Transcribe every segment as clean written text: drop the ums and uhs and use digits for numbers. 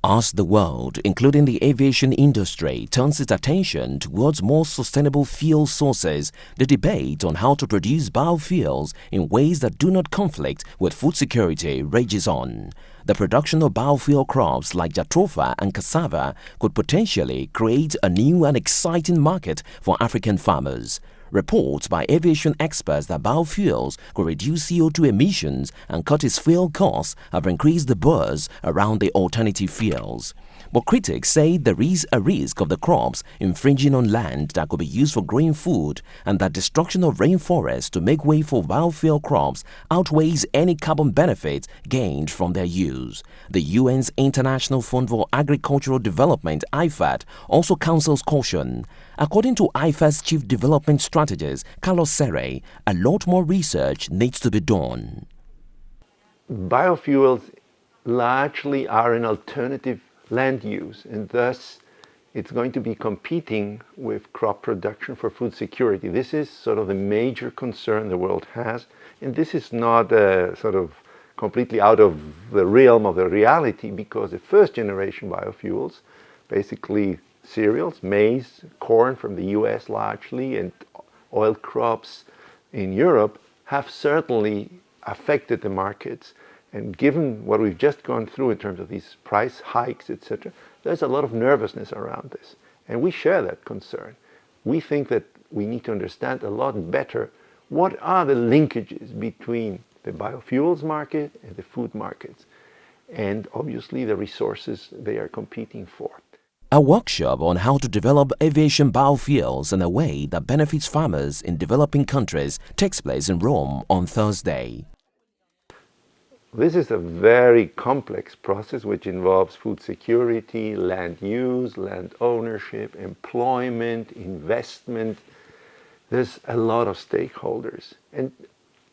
As the world, including the aviation industry, turns its attention towards more sustainable fuel sources, the debate on how to produce biofuels in ways that do not conflict with food security rages on. The production of biofuel crops like jatropha and cassava could potentially create a new and exciting market for African farmers. Reports by aviation experts that biofuels could reduce CO2 emissions and cut its fuel costs have increased the buzz around the alternative fuels. But critics say there is a risk of the crops infringing on land that could be used for growing food, and that destruction of rainforests to make way for biofuel crops outweighs any carbon benefit gained from their use. The UN's International Fund for Agricultural Development, IFAD, also counsels caution. According to IFAD's Chief Development Strategist, Carlos Serre, a lot more research needs to be done. Biofuels largely are an alternative land use, and thus it's going to be competing with crop production for food security. This is sort of the major concern the world has, and this is not sort of completely out of the realm of the reality, because the first generation biofuels, basically cereals, maize, corn from the US largely, and oil crops in Europe, have certainly affected the markets. And given what we've just gone through in terms of these price hikes, etc., there's a lot of nervousness around this. And we share that concern. We think that we need to understand a lot better what are the linkages between the biofuels market and the food markets, and obviously the resources they are competing for. A workshop on how to develop aviation biofuels in a way that benefits farmers in developing countries takes place in Rome on Thursday. This is a very complex process which involves food security, land use, land ownership, employment, investment. There's a lot of stakeholders. And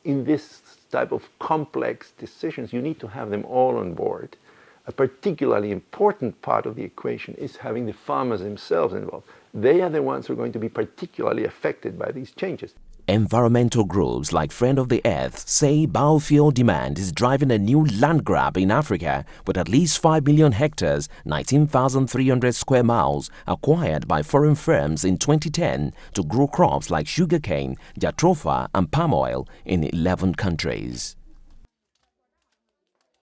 in this type of complex decisions, you need to have them all on board. A particularly important part of the equation is having the farmers themselves involved. They are the ones who are going to be particularly affected by these changes. Environmental groups like Friend of the Earth say biofuel demand is driving a new land grab in Africa, with at least 5 million hectares, 19,300 square miles, acquired by foreign firms in 2010 to grow crops like sugarcane, jatropha and palm oil in 11 countries.